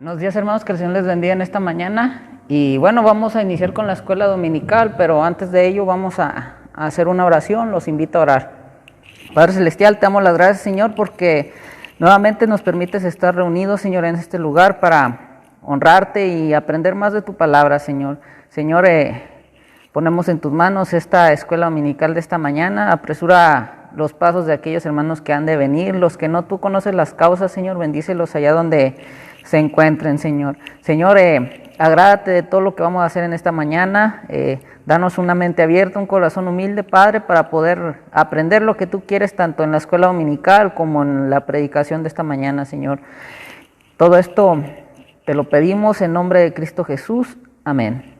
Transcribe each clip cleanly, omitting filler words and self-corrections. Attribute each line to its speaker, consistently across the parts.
Speaker 1: Buenos días, hermanos, que el Señor les bendiga en esta mañana. Y bueno, vamos a iniciar con la escuela dominical, pero antes de ello vamos a hacer una oración. Los invito a orar. Padre Celestial, te damos las gracias, Señor, porque nuevamente nos permites estar reunidos, Señor, en este lugar para honrarte y aprender más de tu palabra, Señor. Señor, ponemos en tus manos esta escuela dominical de esta mañana. Apresura los pasos de aquellos hermanos que han de venir, los que no, tú conoces las causas, Señor, bendícelos allá donde se encuentren, Señor. Señor, agrádate de todo lo que vamos a hacer en esta mañana. Danos una mente abierta, un corazón humilde, Padre, para poder aprender lo que tú quieres, tanto en la escuela dominical como en la predicación de esta mañana, Señor. Todo esto te lo pedimos en nombre de Cristo Jesús. Amén.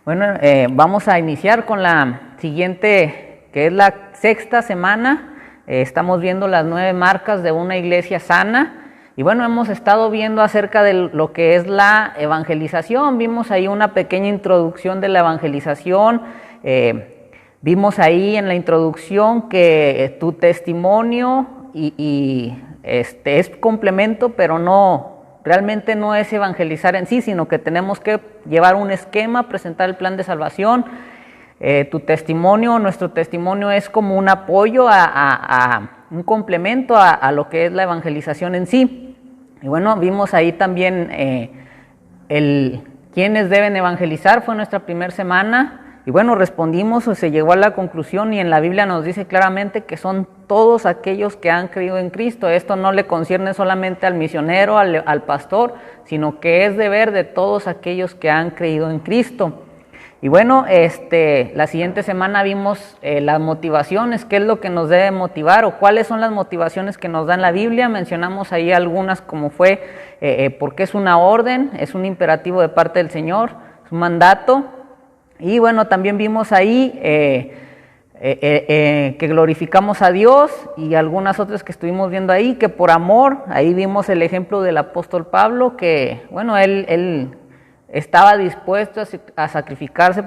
Speaker 1: Bueno, vamos a iniciar con la siguiente, que es la sexta semana. Estamos viendo las 9 marcas de una iglesia sana. Y bueno, hemos estado viendo acerca de lo que es la evangelización. Vimos ahí una pequeña introducción de la evangelización. Vimos ahí en la introducción que tu testimonio es complemento, pero realmente no es evangelizar en sí, sino que tenemos que llevar un esquema, presentar el plan de salvación. Tu testimonio, nuestro testimonio es como un apoyo, un complemento a lo que es la evangelización en sí. Y bueno, vimos ahí también quiénes deben evangelizar, fue nuestra primera semana. Y bueno, respondimos o se llegó a la conclusión, y en la Biblia nos dice claramente que son todos aquellos que han creído en Cristo. Esto no le concierne solamente al misionero, al pastor, sino que es deber de todos aquellos que han creído en Cristo. Y bueno, la siguiente semana vimos las motivaciones, qué es lo que nos debe motivar o cuáles son las motivaciones que nos da en la Biblia. Mencionamos ahí algunas, como fue porque es una orden, es un imperativo de parte del Señor, es un mandato. Y bueno, también vimos ahí que glorificamos a Dios, y algunas otras que estuvimos viendo ahí, que por amor. Ahí vimos el ejemplo del apóstol Pablo, que bueno, él estaba dispuesto a sacrificarse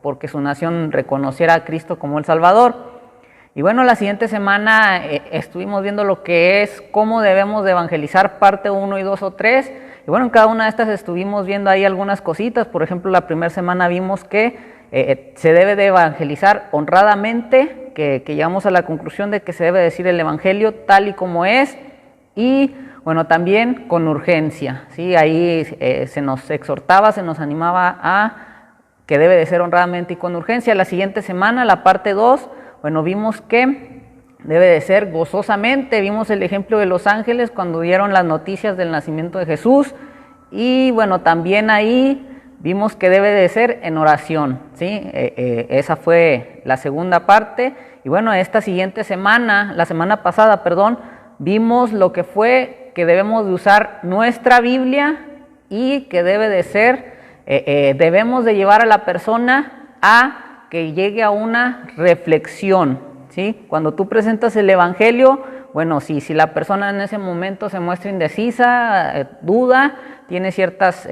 Speaker 1: porque su nación reconociera a Cristo como el Salvador. Y bueno, la siguiente semana estuvimos viendo lo que es cómo debemos de evangelizar, parte 1 y 2 o 3. Y bueno, en cada una de estas estuvimos viendo ahí algunas cositas. Por ejemplo, la primera semana vimos que se debe de evangelizar honradamente, que llegamos a la conclusión de que se debe decir el evangelio tal y como es, y bueno, también con urgencia, ¿sí? Ahí se nos exhortaba, se nos animaba a que debe de ser honradamente y con urgencia. La siguiente semana, la parte 2, bueno, vimos que debe de ser gozosamente. Vimos el ejemplo de los ángeles cuando dieron las noticias del nacimiento de Jesús. Y bueno, también ahí vimos que debe de ser en oración, ¿sí? Esa fue la segunda parte. Y bueno, esta siguiente semana, la semana pasada, perdón, vimos lo que fue que debemos de usar nuestra Biblia, y que debe de ser, debemos de llevar a la persona a que llegue a una reflexión, ¿sí? Cuando tú presentas el evangelio, bueno, si la persona en ese momento se muestra indecisa, duda, tiene ciertas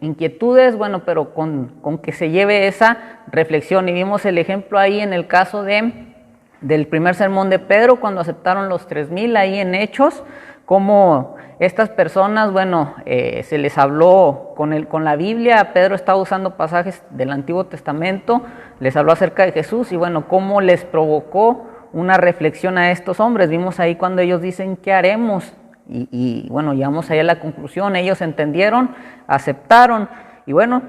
Speaker 1: inquietudes, bueno, pero con que se lleve esa reflexión. Y vimos el ejemplo ahí en el caso del primer sermón de Pedro, cuando aceptaron los 3,000 ahí en Hechos, como estas personas, bueno, se les habló con la Biblia. Pedro estaba usando pasajes del Antiguo Testamento, les habló acerca de Jesús, y bueno, cómo les provocó una reflexión a estos hombres. Vimos ahí cuando ellos dicen, ¿qué haremos? Y bueno, llegamos ahí a la conclusión, ellos entendieron, aceptaron. Y bueno,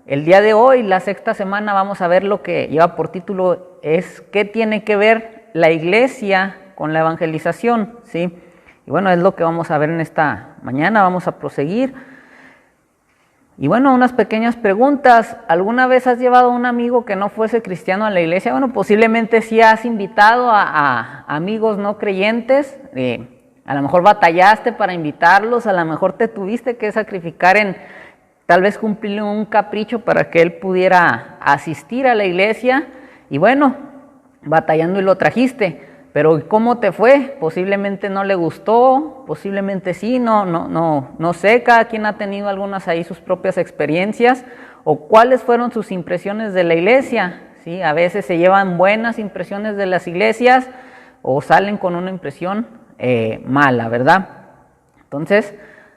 Speaker 1: el día de hoy, la sexta semana, vamos a ver lo que lleva por título, es ¿qué tiene que ver la iglesia con la evangelización? ¿Sí? Y bueno, es lo que vamos a ver en esta mañana. Vamos a proseguir. Y bueno, unas pequeñas preguntas. ¿Alguna vez has llevado a un amigo que no fuese cristiano a la iglesia? Bueno, posiblemente sí has invitado a amigos no creyentes. A lo mejor batallaste para invitarlos, a lo mejor te tuviste que sacrificar en tal vez cumplir un capricho para que él pudiera asistir a la iglesia. Y bueno, batallando y lo trajiste. Pero ¿cómo te fue? Posiblemente no le gustó, posiblemente sí, no sé, cada quien ha tenido algunas ahí sus propias experiencias, o cuáles fueron sus impresiones de la iglesia, ¿sí? A veces se llevan buenas impresiones de las iglesias, o salen con una impresión mala, ¿verdad? Entonces,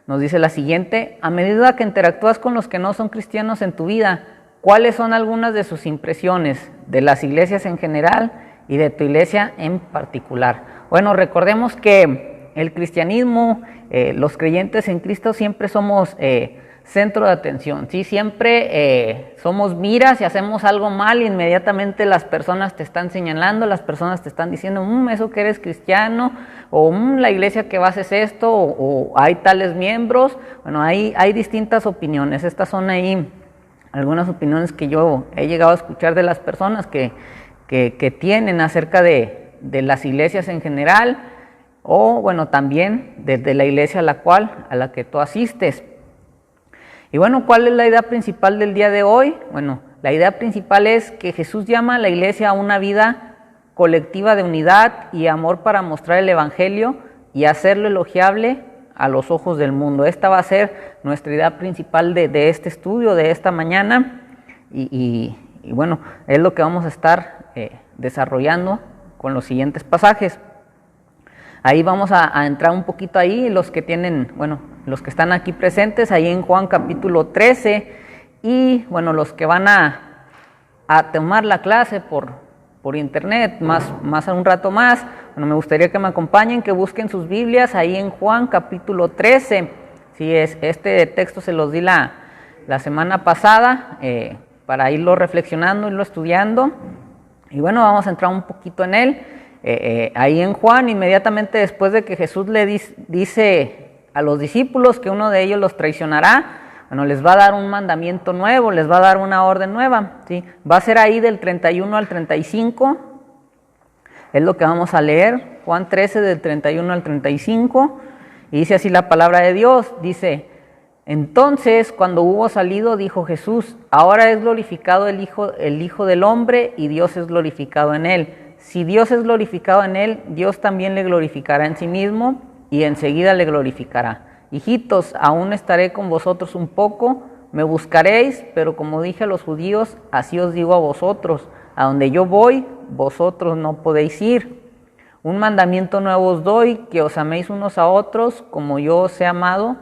Speaker 1: nos dice la siguiente: a medida que interactúas con los que no son cristianos en tu vida, ¿cuáles son algunas de sus impresiones de las iglesias en general y de tu iglesia en particular? Bueno, recordemos que el cristianismo, los creyentes en Cristo siempre somos centro de atención, ¿sí? Siempre somos miras y hacemos algo mal, inmediatamente las personas te están señalando, las personas te están diciendo, eso que eres cristiano, o la iglesia que vas es esto, o hay tales miembros. Bueno, hay distintas opiniones. Estas son ahí algunas opiniones que yo he llegado a escuchar de las personas que tienen acerca de las iglesias en general, o bueno, también desde la iglesia a la que tú asistes. Y bueno, ¿cuál es la idea principal del día de hoy? Bueno, la idea principal es que Jesús llama a la iglesia a una vida colectiva de unidad y amor para mostrar el evangelio y hacerlo elogiable a los ojos del mundo. Esta va a ser nuestra idea principal de este estudio, de esta mañana, y bueno, es lo que vamos a estar desarrollando con los siguientes pasajes. Ahí vamos a entrar un poquito ahí, los que están aquí presentes, ahí en Juan capítulo 13, y bueno, los que van a tomar la clase por internet, más un rato más, bueno, me gustaría que me acompañen, que busquen sus Biblias ahí en Juan capítulo 13, sí, este texto se los di la semana pasada, para irlo reflexionando, irlo estudiando, y bueno, vamos a entrar un poquito en él. Ahí en Juan, inmediatamente después de que Jesús le dice a los discípulos que uno de ellos los traicionará, bueno, les va a dar un mandamiento nuevo, les va a dar una orden nueva, ¿sí? Va a ser ahí del 31 al 35, es lo que vamos a leer, Juan 13 del 31 al 35, y dice así la palabra de Dios, dice: entonces, cuando hubo salido, dijo Jesús: ahora es glorificado el Hijo del Hombre, y Dios es glorificado en él. Si Dios es glorificado en él, Dios también le glorificará en sí mismo, y enseguida le glorificará. Hijitos, aún estaré con vosotros un poco, me buscaréis, pero como dije a los judíos, así os digo a vosotros: a donde yo voy, vosotros no podéis ir. Un mandamiento nuevo os doy, que os améis unos a otros, como yo os he amado,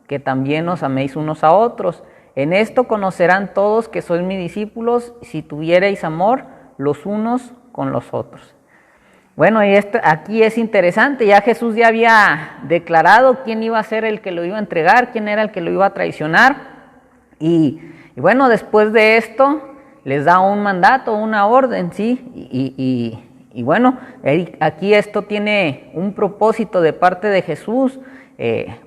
Speaker 1: que también os améis unos a otros. En esto conocerán todos que sois mis discípulos, si tuviereis amor los unos con los otros. Bueno, y aquí es interesante, ya Jesús ya había declarado quién iba a ser el que lo iba a entregar, quién era el que lo iba a traicionar, y bueno, después de esto les da un mandato, una orden, ¿sí? Y bueno, aquí esto tiene un propósito de parte de Jesús,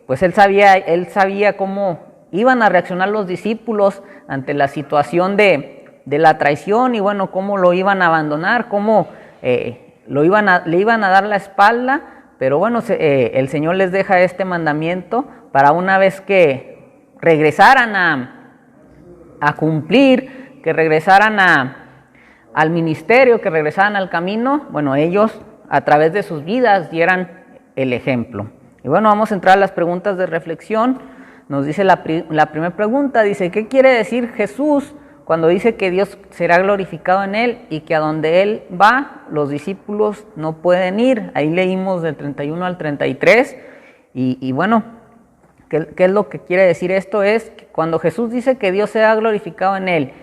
Speaker 1: pues él sabía cómo iban a reaccionar los discípulos ante la situación de la traición, y bueno, cómo lo iban a abandonar, cómo le iban a dar la espalda, pero bueno, el Señor les deja este mandamiento para una vez que regresaran a cumplir, que regresaran al ministerio, que regresaran al camino, bueno, ellos a través de sus vidas dieran el ejemplo. Y bueno, vamos a entrar a las preguntas de reflexión. Nos dice la primera pregunta, dice: ¿qué quiere decir Jesús cuando dice que Dios será glorificado en él y que a donde él va, los discípulos no pueden ir? Ahí leímos del 31 al 33, y bueno, ¿qué es lo que quiere decir esto? Es que cuando Jesús dice que Dios será glorificado en él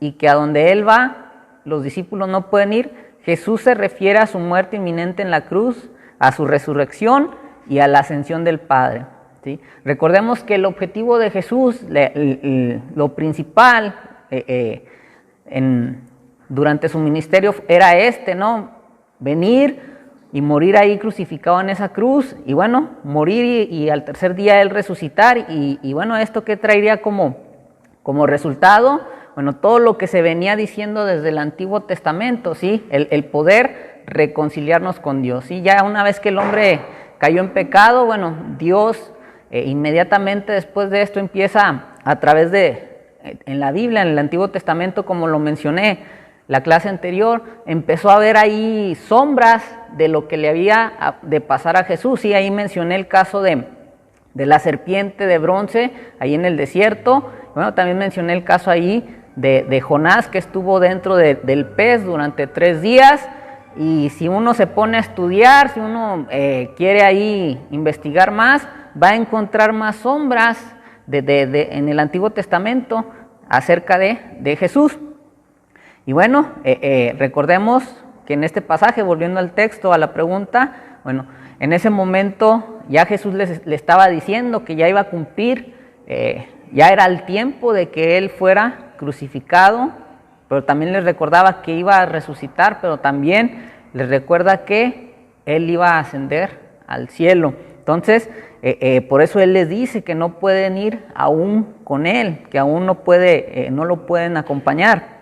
Speaker 1: y que a donde él va, los discípulos no pueden ir, Jesús se refiere a su muerte inminente en la cruz, a su resurrección y a la ascensión del Padre, ¿sí? Recordemos que el objetivo de Jesús, lo principal, durante su ministerio era ¿no? Venir y morir ahí crucificado en esa cruz, y bueno, morir y al tercer día él resucitar, y bueno, ¿esto qué traería como resultado? Bueno, todo lo que se venía diciendo desde el Antiguo Testamento, ¿sí? El poder reconciliarnos con Dios, ¿sí? Ya una vez que el hombre cayó en pecado, bueno, Dios inmediatamente después de esto empieza a través en la Biblia, en el Antiguo Testamento, como lo mencioné la clase anterior, empezó a ver ahí sombras de lo que le había de pasar a Jesús. Y ahí mencioné el caso de la serpiente de bronce ahí en el desierto. Bueno, también mencioné el caso ahí de Jonás, que estuvo dentro del pez durante 3 días. Y si uno se pone a estudiar, si uno quiere ahí investigar más, va a encontrar más sombras en el Antiguo Testamento acerca de Jesús. Y bueno, recordemos que en este pasaje, volviendo al texto, a la pregunta, bueno, en ese momento ya Jesús le estaba diciendo que ya iba a cumplir, ya era el tiempo de que Él fuera crucificado, pero también les recordaba que iba a resucitar, pero también les recuerda que Él iba a ascender al cielo. Entonces, por eso Él les dice que no pueden ir aún con Él, que aún no lo pueden acompañar.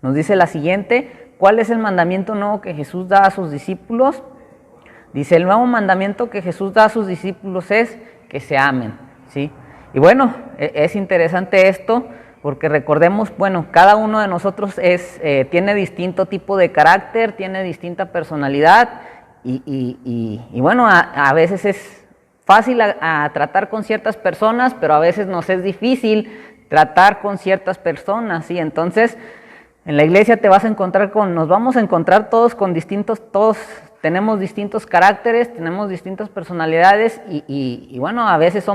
Speaker 1: Nos dice la siguiente: ¿cuál es el mandamiento nuevo que Jesús da a sus discípulos? Dice, el nuevo mandamiento que Jesús da a sus discípulos es que se amen, ¿sí? Y bueno, es interesante esto, porque recordemos, bueno, cada uno de nosotros tiene distinto tipo de carácter, tiene distinta personalidad, y bueno, a veces es fácil a tratar con ciertas personas, pero a veces nos es difícil tratar con ciertas personas, ¿sí? Entonces, en la iglesia nos vamos a encontrar todos todos tenemos distintos caracteres, tenemos distintas personalidades, y bueno, a veces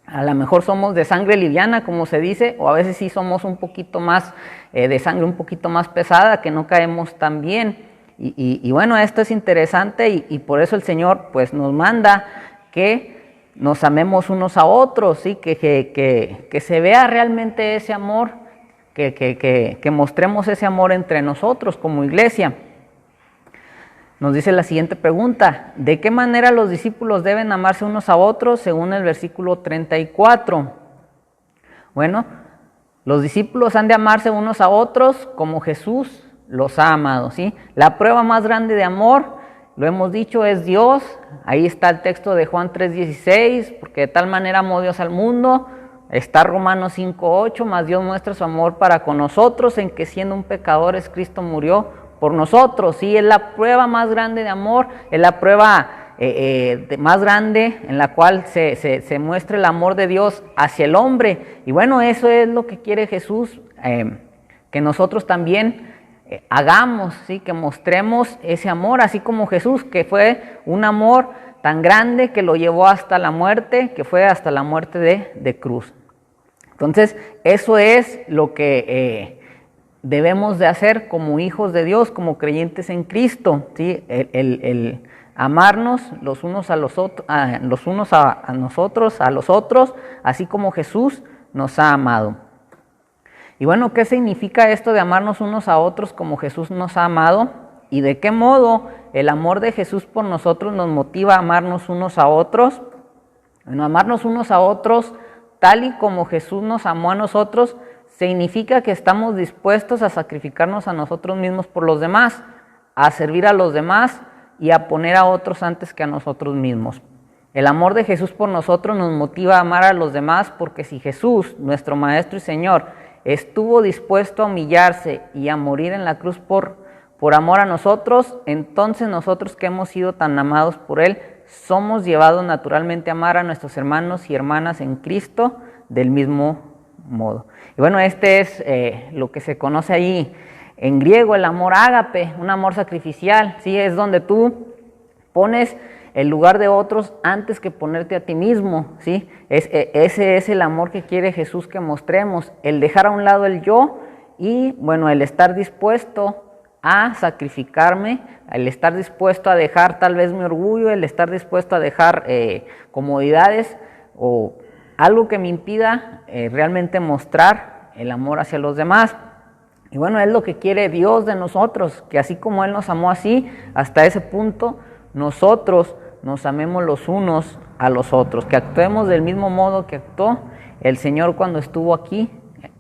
Speaker 1: a lo mejor somos de sangre liviana, como se dice, o a veces sí somos un poquito más de sangre un poquito más pesada, que no caemos tan bien. Y bueno, esto es interesante, y por eso el Señor pues nos manda que nos amemos unos a otros, ¿sí? Que se vea realmente ese amor, que mostremos ese amor entre nosotros como iglesia. Nos dice la siguiente pregunta: ¿de qué manera los discípulos deben amarse unos a otros según el versículo 34? Bueno, los discípulos han de amarse unos a otros como Jesús los ha amado, ¿sí? La prueba más grande de amor, lo hemos dicho, es Dios. Ahí está el texto de Juan 3:16, porque de tal manera amó Dios al mundo. Está Romanos 5:8, más Dios muestra su amor para con nosotros, en que siendo un pecadores Cristo murió por nosotros, ¿sí? Es la prueba más grande de amor, es la prueba más grande en la cual se muestra el amor de Dios hacia el hombre. Y bueno, eso es lo que quiere Jesús, que nosotros también hagamos, ¿sí? Que mostremos ese amor, así como Jesús, que fue un amor tan grande que lo llevó hasta la muerte, que fue hasta la muerte de cruz. Entonces, eso es lo que debemos de hacer como hijos de Dios, como creyentes en Cristo, ¿sí? El amarnos los unos a nosotros, a los otros, así como Jesús nos ha amado. Y bueno, ¿qué significa esto de amarnos unos a otros como Jesús nos ha amado? ¿Y de qué modo el amor de Jesús por nosotros nos motiva a amarnos unos a otros? Bueno, amarnos unos a otros tal y como Jesús nos amó a nosotros significa que estamos dispuestos a sacrificarnos a nosotros mismos por los demás, a servir a los demás y a poner a otros antes que a nosotros mismos. El amor de Jesús por nosotros nos motiva a amar a los demás, porque si Jesús, nuestro Maestro y Señor, estuvo dispuesto a humillarse y a morir en la cruz por amor a nosotros, entonces nosotros que hemos sido tan amados por Él, somos llevados naturalmente a amar a nuestros hermanos y hermanas en Cristo del mismo modo. Y bueno, este es lo que se conoce ahí en griego, el amor ágape, un amor sacrificial, ¿sí? Es donde tú pones el lugar de otros antes que ponerte a ti mismo, ¿sí? Ese es el amor que quiere Jesús que mostremos, el dejar a un lado el yo y, bueno, el estar dispuesto a sacrificarme, el estar dispuesto a dejar tal vez mi orgullo, el estar dispuesto a dejar comodidades o algo que me impida realmente mostrar el amor hacia los demás. Y bueno, es lo que quiere Dios de nosotros, que así como Él nos amó así, hasta ese punto, nosotros nos amemos los unos a los otros, que actuemos del mismo modo que actuó el Señor cuando estuvo aquí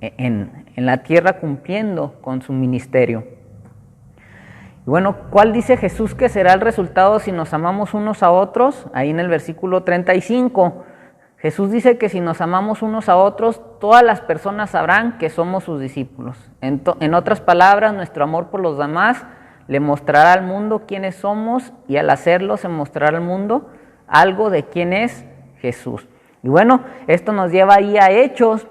Speaker 1: en la tierra cumpliendo con su ministerio. Y bueno, ¿cuál dice Jesús que será el resultado si nos amamos unos a otros? Ahí en el versículo 35, Jesús dice que si nos amamos unos a otros, todas las personas sabrán que somos sus discípulos. En otras palabras, nuestro amor por los demás le mostrará al mundo quiénes somos, y al hacerlo se mostrará al mundo algo de quién es Jesús. Y bueno, esto nos lleva ahí a Hechos,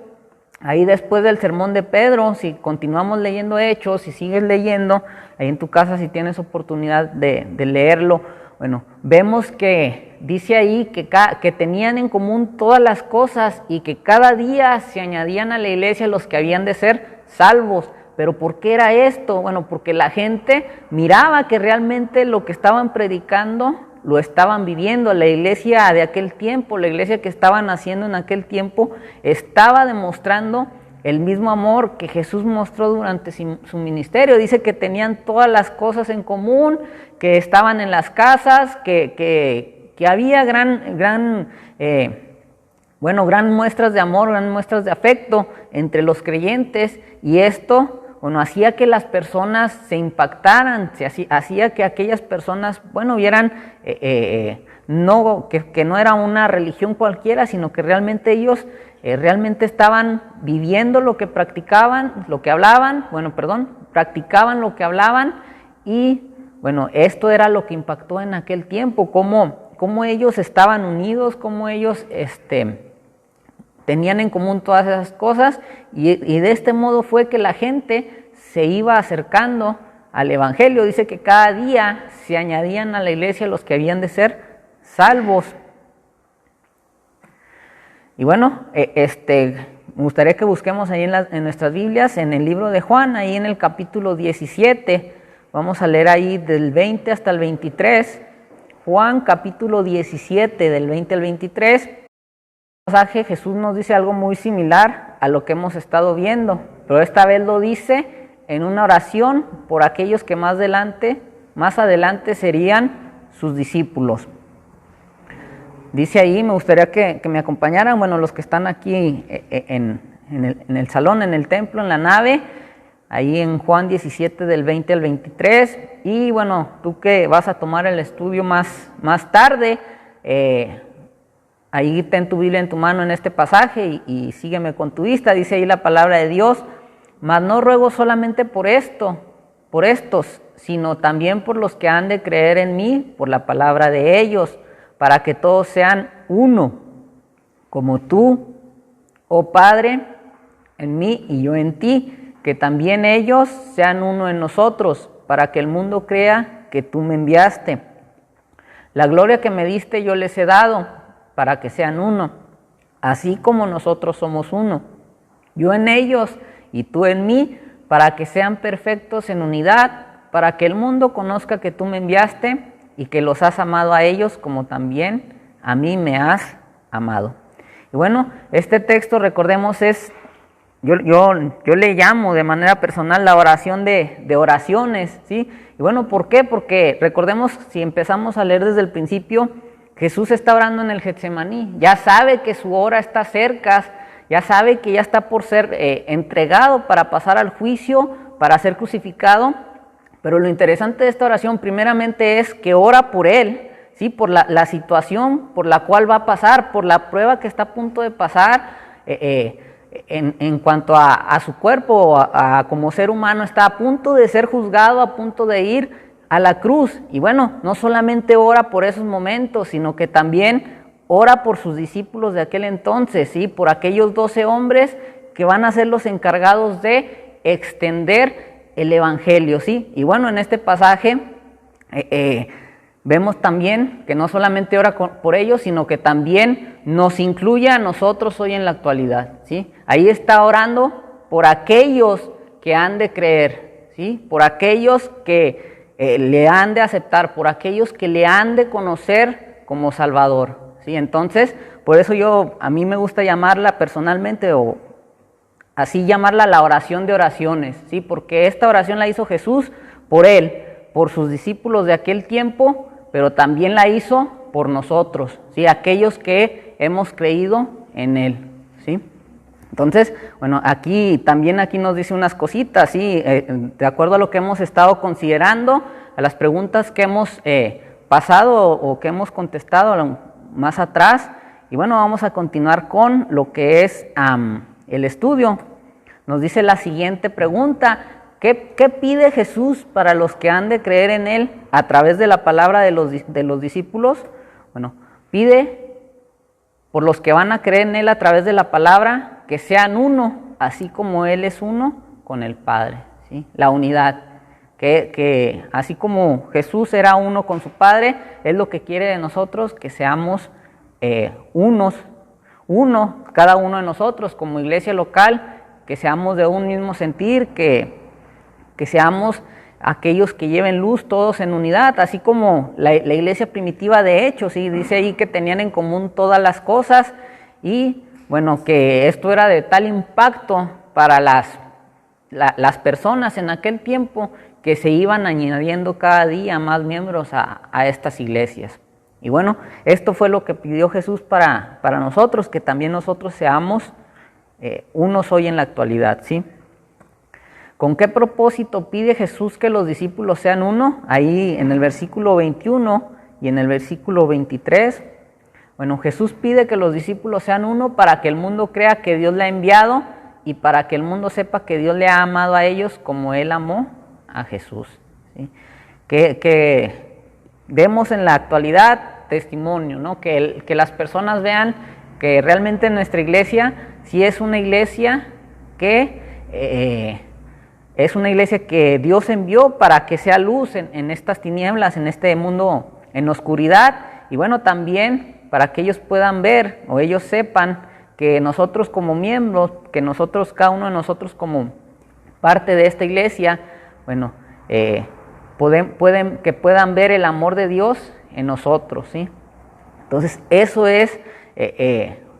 Speaker 1: ahí después del sermón de Pedro. Si continuamos leyendo Hechos, si sigues leyendo, ahí en tu casa si tienes oportunidad de leerlo bueno, vemos que dice ahí que tenían en común todas las cosas y que cada día se añadían a la iglesia los que habían de ser salvos. ¿Pero por qué era esto? Bueno, porque la gente miraba que realmente lo que estaban predicando lo estaban viviendo. La iglesia de aquel tiempo, la iglesia que estaban haciendo en aquel tiempo, estaba demostrando el mismo amor que Jesús mostró durante su ministerio. Dice que tenían todas las cosas en común, que estaban en las casas, que había gran muestras de amor, gran muestras de afecto entre los creyentes, y esto, bueno, hacía que las personas se impactaran, hacía que aquellas personas, bueno, vieran que no era una religión cualquiera, sino que realmente ellos realmente estaban viviendo lo que practicaban, practicaban lo que hablaban, y bueno, esto era lo que impactó en aquel tiempo, cómo ellos estaban unidos, cómo ellos tenían en común todas esas cosas, y de este modo fue que la gente se iba acercando al Evangelio. Dice que cada día se añadían a la iglesia los que habían de ser salvos. Y bueno, me gustaría que busquemos ahí en nuestras Biblias, en el libro de Juan, ahí en el capítulo 17, vamos a leer ahí del 20 hasta el 23, Juan capítulo 17, del 20 al 23. Pasaje Jesús nos dice algo muy similar a lo que hemos estado viendo, pero esta vez lo dice en una oración por aquellos que más adelante serían sus discípulos. Dice ahí, me gustaría que me acompañaran, bueno, los que están aquí en el salón, en el templo, en la nave, ahí en Juan 17 del 20 al 23, y bueno, tú que vas a tomar el estudio más tarde, ahí ten tu Biblia en tu mano en este pasaje y sígueme con tu vista. Dice ahí la palabra de Dios: mas no ruego solamente por estos, sino también por los que han de creer en mí, por la palabra de ellos, para que todos sean uno, como tú, oh Padre, en mí y yo en ti, que también ellos sean uno en nosotros, para que el mundo crea que tú me enviaste. La gloria que me diste yo les he dado, para que sean uno, así como nosotros somos uno, yo en ellos y tú en mí, para que sean perfectos en unidad, para que el mundo conozca que tú me enviaste y que los has amado a ellos como también a mí me has amado. Y bueno, este texto, recordemos, yo le llamo de manera personal la oración de oraciones, ¿sí? Y bueno, ¿por qué? Porque recordemos, si empezamos a leer desde el principio, Jesús está orando en el Getsemaní, ya sabe que su hora está cerca, ya sabe que ya está por ser entregado para pasar al juicio, para ser crucificado. Pero lo interesante de esta oración primeramente es que ora por él, ¿sí? Por la situación por la cual va a pasar, por la prueba que está a punto de pasar, en cuanto a su cuerpo, como ser humano, está a punto de ser juzgado, a punto de ir a la cruz. Y bueno, no solamente ora por esos momentos, sino que también ora por sus discípulos de aquel entonces, ¿sí? Por aquellos 12 hombres que van a ser los encargados de extender el Evangelio, ¿sí? Y bueno, en este pasaje vemos también que no solamente ora por ellos, sino que también nos incluye a nosotros hoy en la actualidad, ¿sí? Ahí está orando por aquellos que han de creer, ¿sí? Por aquellos que le han de aceptar, por aquellos que le han de conocer como Salvador, ¿sí? Entonces, por eso a mí me gusta llamarla personalmente, o así llamarla, la oración de oraciones, ¿sí? Porque esta oración la hizo Jesús por él, por sus discípulos de aquel tiempo, pero también la hizo por nosotros, ¿sí? Aquellos que hemos creído en él, ¿sí? Entonces, bueno, aquí nos dice unas cositas, ¿sí? De acuerdo a lo que hemos estado considerando, a las preguntas que hemos pasado o que hemos contestado más atrás. Y bueno, vamos a continuar con lo que es el estudio. Nos dice la siguiente pregunta: ¿qué pide Jesús para los que han de creer en él a través de la palabra de los discípulos? Bueno, pide por los que van a creer en él a través de la palabra que sean uno, así como él es uno con el Padre, ¿sí? La unidad. que así como Jesús era uno con su Padre, es lo que quiere de nosotros, que seamos uno, cada uno de nosotros como iglesia local, que seamos de un mismo sentir, que seamos aquellos que lleven luz todos en unidad, así como la iglesia primitiva de hecho, ¿sí? Dice ahí que tenían en común todas las cosas y bueno, que esto era de tal impacto para las personas en aquel tiempo que se iban añadiendo cada día más miembros a estas iglesias. Y bueno, esto fue lo que pidió Jesús para nosotros, que también nosotros seamos unos hoy en la actualidad, ¿sí? ¿Con qué propósito pide Jesús que los discípulos sean uno? Ahí en el versículo 21 y en el versículo 23. Bueno, Jesús pide que los discípulos sean uno para que el mundo crea que Dios le ha enviado y para que el mundo sepa que Dios le ha amado a ellos como Él amó a Jesús, ¿sí? Que demos en la actualidad testimonio, ¿no? Que las personas vean que realmente nuestra iglesia sí es una iglesia que es una iglesia que Dios envió para que sea luz en estas tinieblas, en este mundo en oscuridad, y bueno, también para que ellos puedan ver o ellos sepan que nosotros como miembros, que nosotros, cada uno de nosotros como parte de esta iglesia, bueno, que puedan ver el amor de Dios en nosotros, ¿sí? Entonces, eso es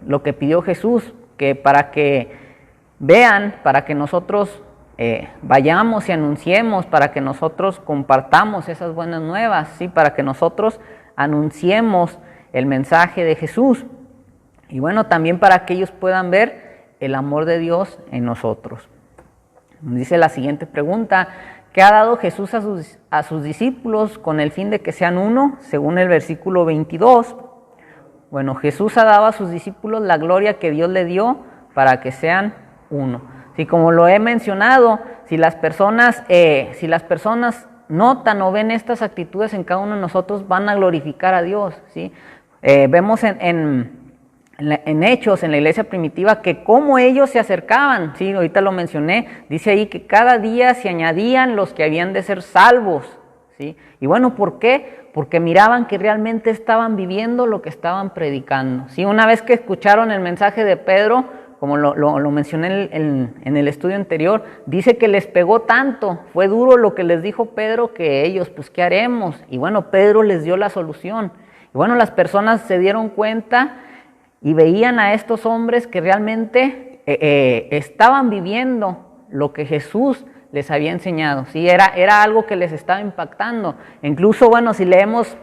Speaker 1: lo que pidió Jesús, que para que vean, para que nosotros vayamos y anunciemos, para que nosotros compartamos esas buenas nuevas, ¿sí? Para que nosotros anunciemos el mensaje de Jesús. Y bueno, también para que ellos puedan ver el amor de Dios en nosotros. Dice la siguiente pregunta: ¿qué ha dado Jesús a sus discípulos con el fin de que sean uno? Según el versículo 22. Bueno, Jesús ha dado a sus discípulos la gloria que Dios le dio para que sean uno. Sí, como lo he mencionado, si las personas notan o ven estas actitudes en cada uno de nosotros, van a glorificar a Dios, ¿sí? Vemos en Hechos, en la iglesia primitiva, que cómo ellos se acercaban, ¿sí? Ahorita lo mencioné, dice ahí que cada día se añadían los que habían de ser salvos, ¿sí? Y bueno, ¿por qué? Porque miraban que realmente estaban viviendo lo que estaban predicando, ¿sí? Una vez que escucharon el mensaje de Pedro, como lo mencioné en el estudio anterior, dice que les pegó tanto, fue duro lo que les dijo Pedro, que ellos, pues, ¿qué haremos? Y bueno, Pedro les dio la solución. Y bueno, las personas se dieron cuenta y veían a estos hombres que realmente estaban viviendo lo que Jesús les había enseñado, ¿sí? Era algo que les estaba impactando. Incluso, bueno, si leemos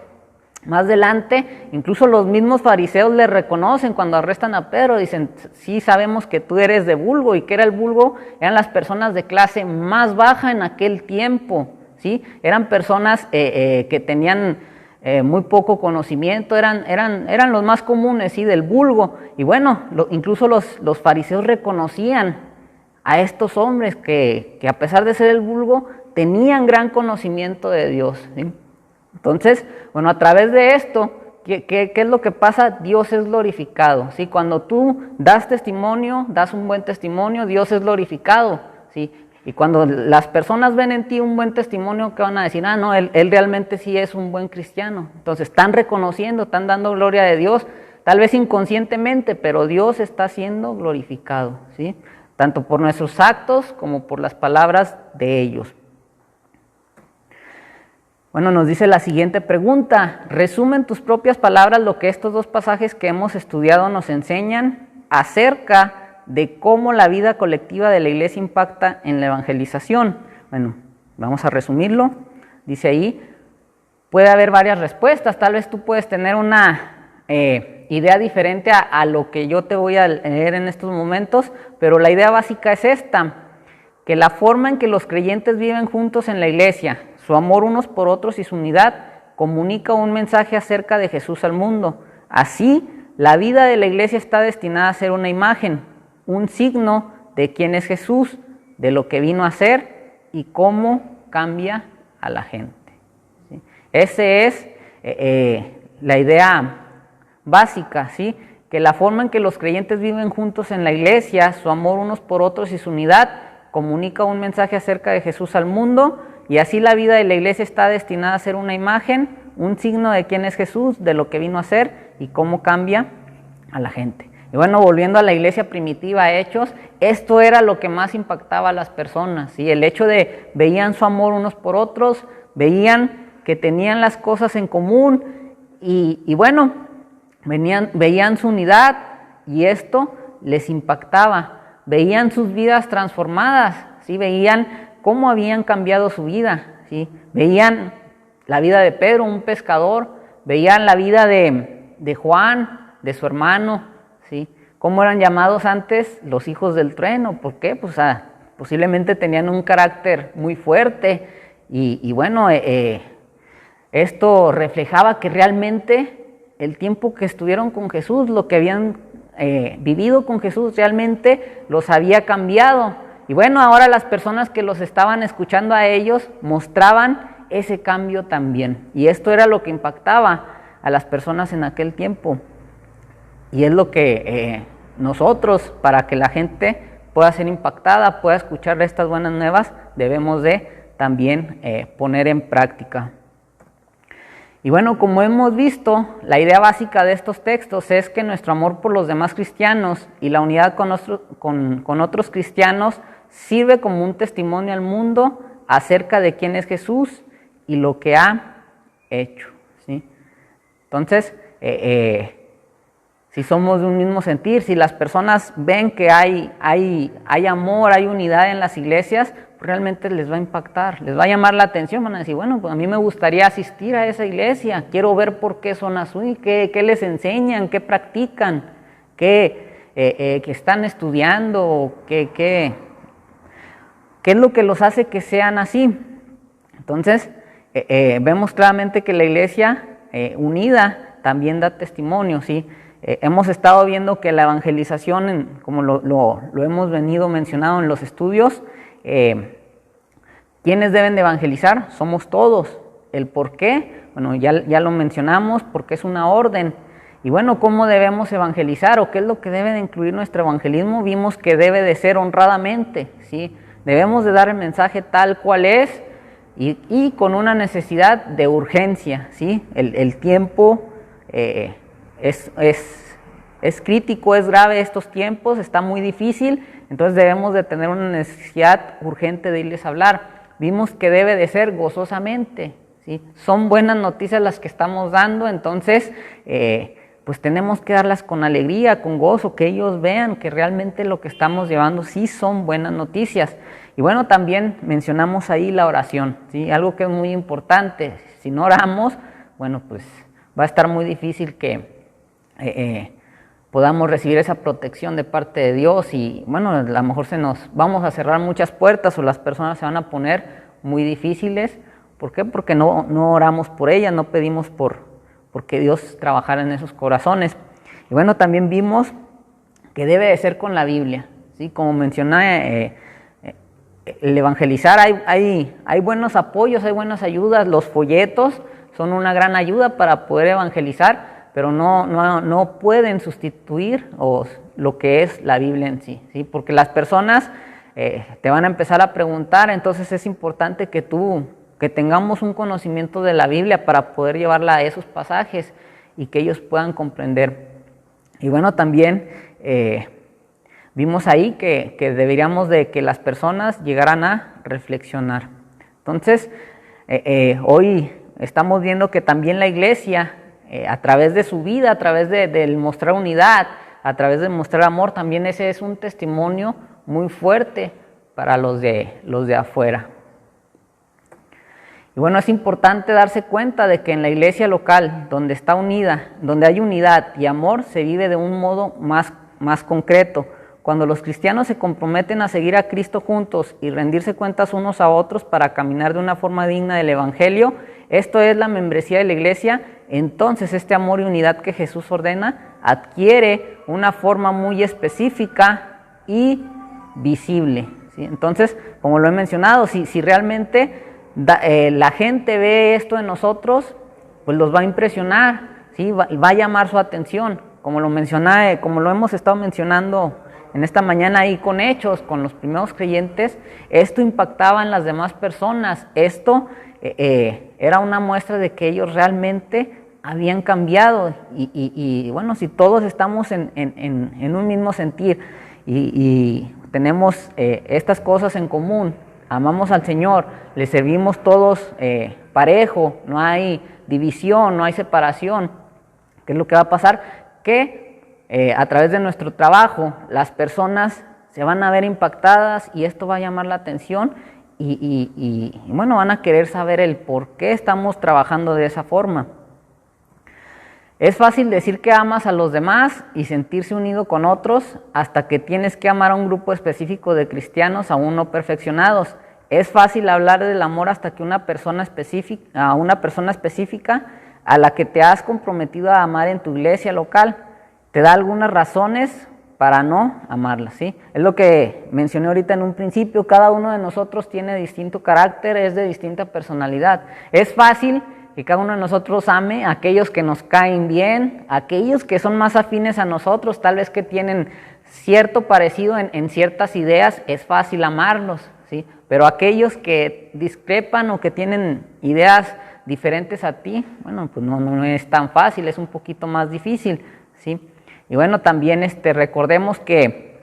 Speaker 1: más adelante, incluso los mismos fariseos le reconocen cuando arrestan a Pedro, dicen, sí sabemos que tú eres de vulgo. ¿Y qué era el vulgo? Eran las personas de clase más baja en aquel tiempo, ¿sí? Eran personas que tenían muy poco conocimiento, eran los más comunes, ¿sí? Del vulgo. Y bueno, incluso los fariseos reconocían a estos hombres que a pesar de ser el vulgo, tenían gran conocimiento de Dios, ¿sí? Entonces, bueno, a través de esto, ¿qué es lo que pasa? Dios es glorificado, ¿sí? Cuando tú das testimonio, das un buen testimonio, Dios es glorificado, ¿sí? Y cuando las personas ven en ti un buen testimonio, ¿qué van a decir? Ah, no, él realmente sí es un buen cristiano. Entonces, están reconociendo, están dando gloria de Dios, tal vez inconscientemente, pero Dios está siendo glorificado, ¿sí? Tanto por nuestros actos como por las palabras de ellos. Bueno, nos dice la siguiente pregunta: resume en tus propias palabras lo que estos dos pasajes que hemos estudiado nos enseñan acerca de cómo la vida colectiva de la iglesia impacta en la evangelización. Bueno, vamos a resumirlo. Dice ahí, puede haber varias respuestas, tal vez tú puedes tener una idea diferente a lo que yo te voy a leer en estos momentos, pero la idea básica es esta: que la forma en que los creyentes viven juntos en la iglesia, su amor unos por otros y su unidad, comunica un mensaje acerca de Jesús al mundo. Así, la vida de la iglesia está destinada a ser una imagen, un signo de quién es Jesús, de lo que vino a ser y cómo cambia a la gente, ¿sí? Esa es la idea básica, ¿sí? Que la forma en que los creyentes viven juntos en la iglesia, su amor unos por otros y su unidad, comunica un mensaje acerca de Jesús al mundo. y así la vida de la iglesia está destinada a ser una imagen, un signo de quién es Jesús, de lo que vino a hacer y cómo cambia a la gente. Y bueno, volviendo a la iglesia primitiva, Hechos, esto era lo que más impactaba a las personas, ¿sí? El hecho de veían su amor unos por otros, veían que tenían las cosas en común y bueno, veían su unidad y esto les impactaba. Veían sus vidas transformadas, ¿sí? Veían cómo habían cambiado su vida, ¿sí? Veían la vida de Pedro, un pescador, veían la vida de Juan, de su hermano, ¿sí? Cómo eran llamados antes los hijos del trueno. ¿Por qué? Pues posiblemente tenían un carácter muy fuerte y bueno, esto reflejaba que realmente el tiempo que estuvieron con Jesús, lo que habían vivido con Jesús, realmente los había cambiado. Y bueno, ahora las personas que los estaban escuchando a ellos mostraban ese cambio también. Y esto era lo que impactaba a las personas en aquel tiempo. Y es lo que nosotros, para que la gente pueda ser impactada, pueda escuchar estas buenas nuevas, debemos de también poner en práctica. Y bueno, como hemos visto, la idea básica de estos textos es que nuestro amor por los demás cristianos y la unidad con otros cristianos sirve como un testimonio al mundo acerca de quién es Jesús y lo que ha hecho, ¿sí? Entonces, si somos de un mismo sentir, si las personas ven que hay amor, hay unidad en las iglesias, pues realmente les va a impactar, les va a llamar la atención, van a decir, bueno, pues a mí me gustaría asistir a esa iglesia, quiero ver por qué son así, qué les enseñan, qué practican, qué están estudiando, qué es lo que los hace que sean así. Entonces, vemos claramente que la iglesia unida también da testimonio, ¿sí? Hemos estado viendo que la evangelización, como lo hemos venido mencionando en los estudios, ¿quiénes deben de evangelizar? Somos todos. ¿El por qué? Bueno, ya lo mencionamos, porque es una orden. Y bueno, ¿cómo debemos evangelizar o qué es lo que debe de incluir nuestro evangelismo? Vimos que debe de ser honradamente, ¿sí? Debemos de dar el mensaje tal cual es y con una necesidad de urgencia, ¿sí? El tiempo es crítico, es grave estos tiempos, está muy difícil, entonces debemos de tener una necesidad urgente de irles a hablar. Vimos que debe de ser gozosamente, ¿sí? Son buenas noticias las que estamos dando, entonces pues tenemos que darlas con alegría, con gozo, que ellos vean que realmente lo que estamos llevando sí son buenas noticias. Y bueno, también mencionamos ahí la oración, ¿sí? Algo que es muy importante. Si no oramos, bueno, pues va a estar muy difícil que podamos recibir esa protección de parte de Dios y bueno, a lo mejor vamos a cerrar muchas puertas o las personas se van a poner muy difíciles. ¿Por qué? Porque no oramos por ellas, no pedimos porque Dios trabajara en esos corazones. Y bueno, también vimos que debe de ser con la Biblia, ¿sí? Como mencioné, el evangelizar, hay buenos apoyos, hay buenas ayudas, los folletos son una gran ayuda para poder evangelizar, pero no pueden sustituir lo que es la Biblia en sí, ¿sí? Porque las personas te van a empezar a preguntar, entonces es importante que tengamos un conocimiento de la Biblia para poder llevarla a esos pasajes y que ellos puedan comprender. Y bueno, también vimos ahí que deberíamos de que las personas llegaran a reflexionar. Entonces, hoy estamos viendo que también la iglesia, a través de su vida, a través del mostrar unidad, a través de mostrar amor, también ese es un testimonio muy fuerte para los de afuera. Y bueno, es importante darse cuenta de que en la iglesia local, donde está unida, donde hay unidad y amor, se vive de un modo más concreto. Cuando los cristianos se comprometen a seguir a Cristo juntos y rendirse cuentas unos a otros para caminar de una forma digna del Evangelio, esto es la membresía de la iglesia, entonces este amor y unidad que Jesús ordena adquiere una forma muy específica y visible, ¿sí? Entonces, como lo he mencionado, si realmente la gente ve esto en nosotros, pues los va a impresionar, ¿sí? Va a llamar su atención, como lo mencioné, como lo hemos estado mencionando en esta mañana ahí con Hechos, con los primeros creyentes, esto impactaba en las demás personas. Esto era una muestra de que ellos realmente habían cambiado. Y bueno, si todos estamos en un mismo sentir y tenemos estas cosas en común, amamos al Señor, le servimos todos parejo, no hay división, no hay separación, ¿qué es lo que va a pasar? Que a través de nuestro trabajo las personas se van a ver impactadas y esto va a llamar la atención y bueno, van a querer saber el por qué estamos trabajando de esa forma. Es fácil decir que amas a los demás y sentirse unido con otros hasta que tienes que amar a un grupo específico de cristianos aún no perfeccionados. Es fácil hablar del amor hasta que a una persona específica a la que te has comprometido a amar en tu iglesia local te da algunas razones para no amarla, ¿sí? Es lo que mencioné ahorita en un principio, cada uno de nosotros tiene distinto carácter, es de distinta personalidad. Es fácil que cada uno de nosotros ame a aquellos que nos caen bien, a aquellos que son más afines a nosotros, tal vez que tienen cierto parecido en ciertas ideas, es fácil amarlos, ¿sí? Pero aquellos que discrepan o que tienen ideas diferentes a ti, bueno, pues no es tan fácil, es un poquito más difícil, ¿sí? Y bueno, también recordemos que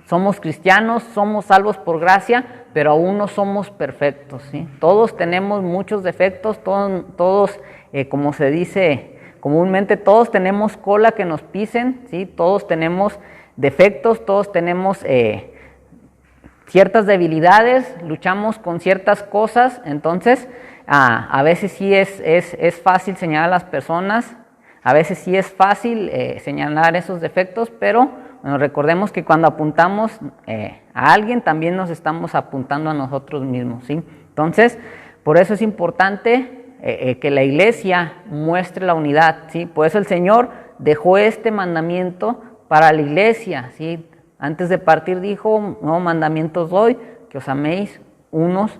Speaker 1: somos cristianos, somos salvos por gracia, pero aún no somos perfectos, ¿sí? Todos tenemos muchos defectos, todos como se dice comúnmente, todos tenemos cola que nos pisen, ¿sí? Todos tenemos defectos, todos tenemos ciertas debilidades, luchamos con ciertas cosas, entonces a veces sí es fácil señalar a las personas, a veces sí es fácil señalar esos defectos, pero bueno, recordemos que cuando apuntamos a alguien también nos estamos apuntando a nosotros mismos, ¿sí? Entonces, por eso es importante que la iglesia muestre la unidad, ¿sí? Por eso el Señor dejó este mandamiento para la iglesia, ¿sí? Antes de partir dijo, nuevos mandamientos doy, que os améis unos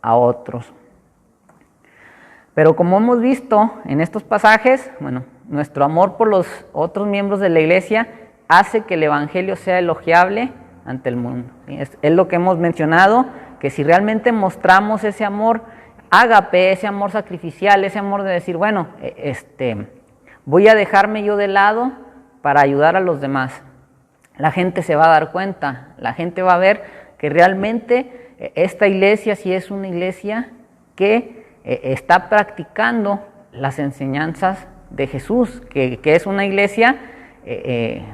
Speaker 1: a otros. Pero como hemos visto en estos pasajes, bueno, nuestro amor por los otros miembros de la iglesia hace que el evangelio sea elogiable ante el mundo, ¿sí? Es lo que hemos mencionado, que si realmente mostramos ese amor ágape, ese amor sacrificial, ese amor de decir, bueno, voy a dejarme yo de lado para ayudar a los demás, la gente se va a dar cuenta, la gente va a ver que realmente esta iglesia sí es una iglesia que está practicando las enseñanzas de Jesús, que es una iglesia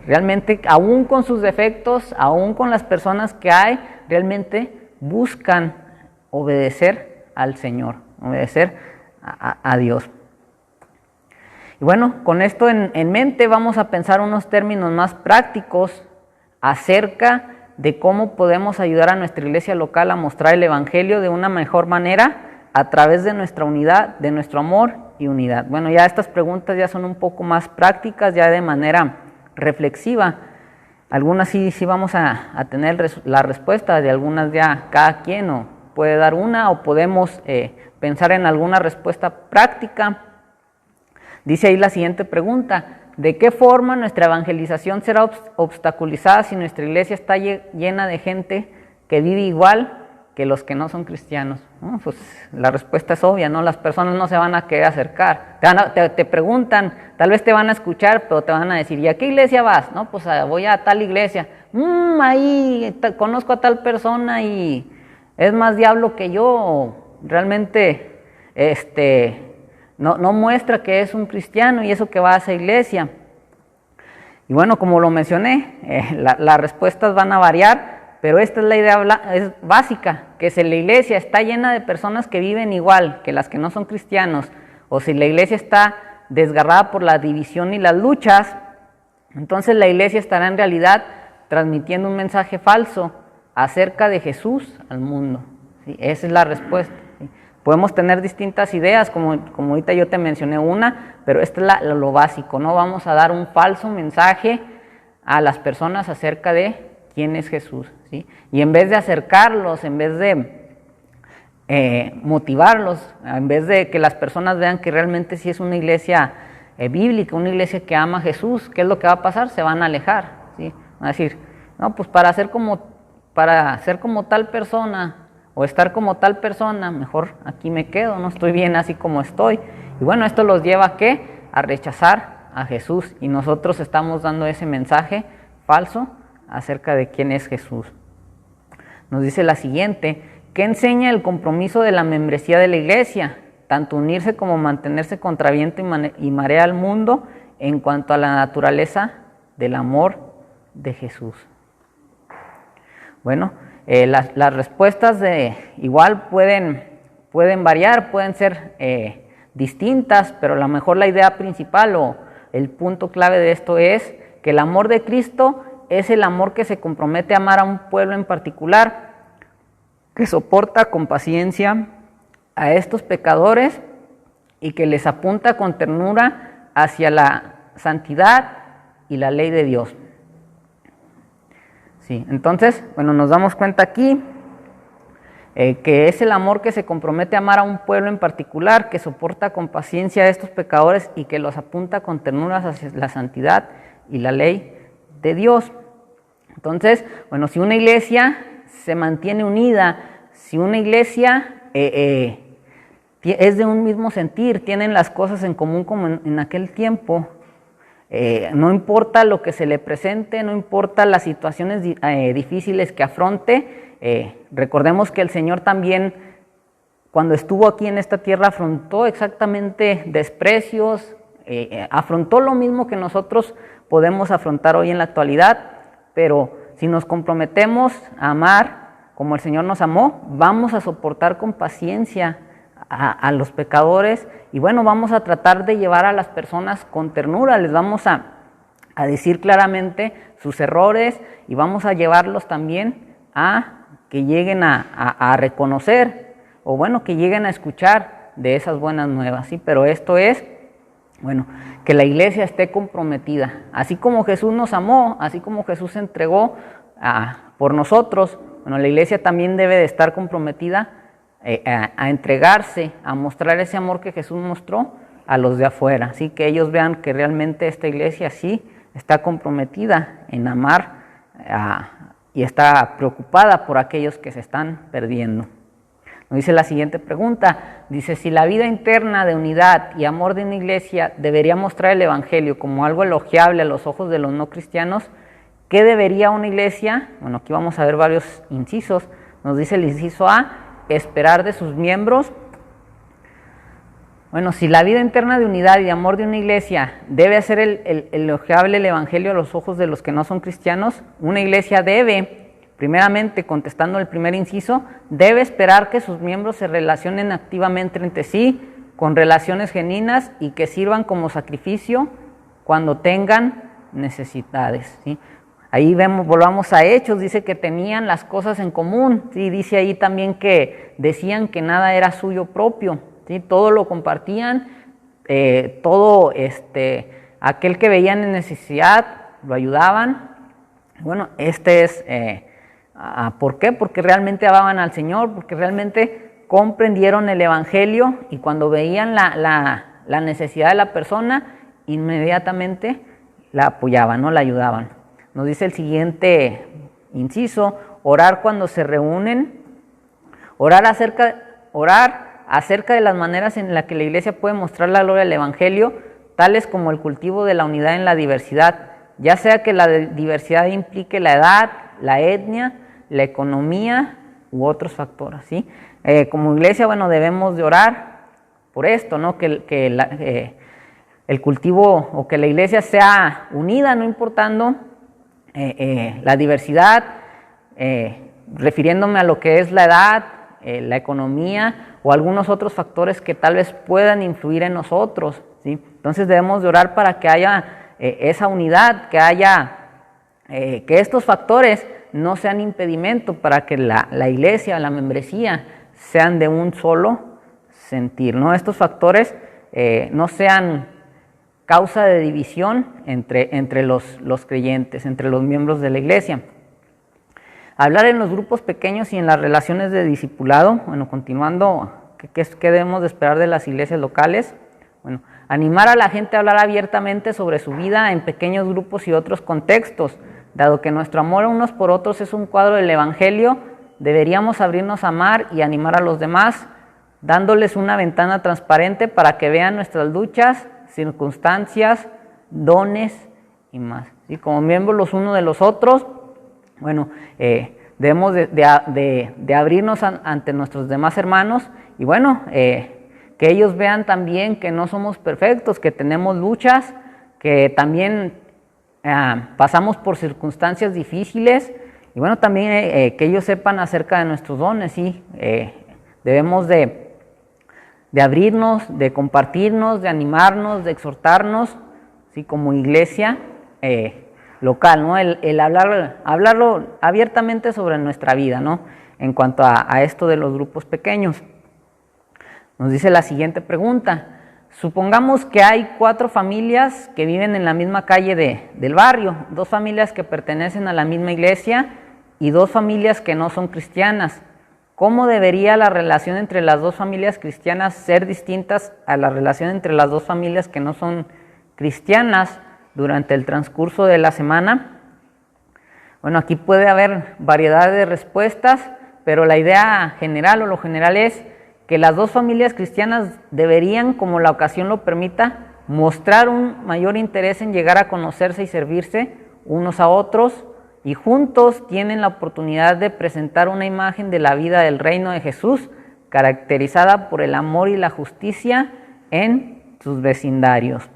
Speaker 1: realmente, aún con sus defectos, aún con las personas que hay, realmente buscan obedecer al Señor, obedecer a Dios. Y bueno, con esto en mente vamos a pensar unos términos más prácticos acerca de cómo podemos ayudar a nuestra iglesia local a mostrar el evangelio de una mejor manera a través de nuestra unidad, de nuestro amor y unidad. Bueno, ya estas preguntas ya son un poco más prácticas, ya de manera reflexiva. Algunas sí vamos a tener la respuesta, de algunas ya cada quien o puede dar una o podemos pensar en alguna respuesta práctica. Dice ahí la siguiente pregunta: ¿de qué forma nuestra evangelización será obstaculizada si nuestra iglesia está llena de gente que vive igual que los que no son cristianos? Pues la respuesta es obvia, ¿no? Las personas no se van a querer acercar. Te preguntan, tal vez te van a escuchar, pero te van a decir, ¿y a qué iglesia vas? No, pues voy a tal iglesia. Ahí conozco a tal persona y es más diablo que yo. Realmente no muestra que es un cristiano y eso que va a esa iglesia. Y bueno, como lo mencioné, las respuestas van a variar, pero esta es la idea básica, que si la iglesia está llena de personas que viven igual que las que no son cristianos, o si la iglesia está desgarrada por la división y las luchas, entonces la iglesia estará en realidad transmitiendo un mensaje falso acerca de Jesús al mundo, ¿sí? Esa es la respuesta, ¿sí? Podemos tener distintas ideas, como ahorita yo te mencioné una, pero esto es lo básico, no vamos a dar un falso mensaje a las personas acerca de quién es Jesús, ¿sí? Y en vez de acercarlos, en vez de motivarlos, en vez de que las personas vean que realmente sí es una iglesia bíblica, una iglesia que ama a Jesús, ¿qué es lo que va a pasar? Se van a alejar, ¿sí? Van a decir, No, pues para ser como tal persona o estar como tal persona, mejor aquí me quedo, no estoy bien así como estoy. Y bueno, esto los lleva ¿a qué? A rechazar a Jesús, y nosotros estamos dando ese mensaje falso acerca de quién es Jesús. Nos dice la siguiente: ¿qué enseña el compromiso de la membresía de la iglesia? Tanto unirse como mantenerse contra viento y marea al mundo en cuanto a la naturaleza del amor de Jesús. Bueno, las respuestas igual pueden variar, pueden ser distintas, pero a lo mejor la idea principal o el punto clave de esto es que el amor de Cristo es el amor que se compromete a amar a un pueblo en particular, que soporta con paciencia a estos pecadores y que les apunta con ternura hacia la santidad y la ley de Dios. Sí, entonces, bueno, nos damos cuenta aquí que es el amor que se compromete a amar a un pueblo en particular, que soporta con paciencia a estos pecadores y que los apunta con ternura hacia la santidad y la ley de Dios. Entonces, bueno, si una iglesia se mantiene unida, si una iglesia es de un mismo sentir, tienen las cosas en común como en aquel tiempo, no importa lo que se le presente, no importa las situaciones difíciles que afronte, recordemos que el Señor también, cuando estuvo aquí en esta tierra, afrontó exactamente desprecios, afrontó lo mismo que nosotros podemos afrontar hoy en la actualidad, pero si nos comprometemos a amar como el Señor nos amó, vamos a soportar con paciencia a los pecadores, y bueno, vamos a tratar de llevar a las personas con ternura, les vamos a decir claramente sus errores, y vamos a llevarlos también a que lleguen a reconocer, o bueno, que lleguen a escuchar de esas buenas nuevas, ¿sí? Pero esto es, bueno, que la iglesia esté comprometida, así como Jesús nos amó, así como Jesús se entregó por nosotros. Bueno, la iglesia también debe de estar comprometida a entregarse, a mostrar ese amor que Jesús mostró a los de afuera, así que ellos vean que realmente esta iglesia sí está comprometida en amar y está preocupada por aquellos que se están perdiendo. Nos dice la siguiente pregunta, dice: si la vida interna de unidad y amor de una iglesia debería mostrar el evangelio como algo elogiable a los ojos de los no cristianos, ¿qué debería una iglesia? Bueno, aquí vamos a ver varios incisos. Nos dice el inciso A: esperar de sus miembros. Bueno, si la vida interna de unidad y de amor de una iglesia debe hacer elogiable el evangelio a los ojos de los que no son cristianos, una iglesia debe, primeramente, contestando el primer inciso, debe esperar que sus miembros se relacionen activamente entre sí, con relaciones genuinas, y que sirvan como sacrificio cuando tengan necesidades, ¿sí? Ahí volvamos a Hechos, dice que tenían las cosas en común, ¿sí? Dice ahí también que decían que nada era suyo propio, ¿sí? Todo lo compartían, todo aquel que veían en necesidad lo ayudaban. Bueno, ¿por qué? Porque realmente amaban al Señor, porque realmente comprendieron el evangelio, y cuando veían la necesidad de la persona, inmediatamente la apoyaban, ¿no? La ayudaban. Nos dice el siguiente inciso: orar cuando se reúnen, orar acerca de las maneras en las que la iglesia puede mostrar la gloria del evangelio, tales como el cultivo de la unidad en la diversidad, ya sea que la diversidad implique la edad, la etnia, la economía u otros factores, ¿sí? Como iglesia, bueno, debemos de orar por esto, ¿no? Que el cultivo, o que la iglesia sea unida, no importando la diversidad, refiriéndome a lo que es la edad, la economía o algunos otros factores que tal vez puedan influir en nosotros, ¿sí? Entonces debemos de orar para que haya esa unidad, que estos factores no sean impedimento para que la iglesia, la membresía, sean de un solo sentir, ¿no? Estos factores no sean causa de división entre los creyentes, entre los miembros de la iglesia. Hablar en los grupos pequeños y en las relaciones de discipulado. Bueno, continuando, ¿qué debemos de esperar de las iglesias locales? Bueno, animar a la gente a hablar abiertamente sobre su vida en pequeños grupos y otros contextos. Dado que nuestro amor unos por otros es un cuadro del Evangelio, deberíamos abrirnos a amar y animar a los demás, dándoles una ventana transparente para que vean nuestras luchas, circunstancias, dones y más. ¿Sí? Como miembros los unos de los otros, bueno, debemos de abrirnos ante nuestros demás hermanos y bueno, que ellos vean también que no somos perfectos, que tenemos luchas, que también pasamos por circunstancias difíciles y bueno, también que ellos sepan acerca de nuestros dones, ¿sí? Debemos de abrirnos, de compartirnos, de animarnos, de exhortarnos, ¿sí? Como iglesia local, ¿no? El hablarlo abiertamente sobre nuestra vida, ¿no? En cuanto a esto de los grupos pequeños. Nos dice la siguiente pregunta. Supongamos que hay 4 familias que viven en la misma calle del barrio, 2 familias que pertenecen a la misma iglesia y 2 familias que no son cristianas. ¿Cómo debería la relación entre las 2 familias cristianas ser distintas a la relación entre las 2 familias que no son cristianas durante el transcurso de la semana? Bueno, aquí puede haber variedad de respuestas, pero la idea general o lo general es que las 2 familias cristianas deberían, como la ocasión lo permita, mostrar un mayor interés en llegar a conocerse y servirse unos a otros, y juntos tienen la oportunidad de presentar una imagen de la vida del reino de Jesús, caracterizada por el amor y la justicia en sus vecindarios.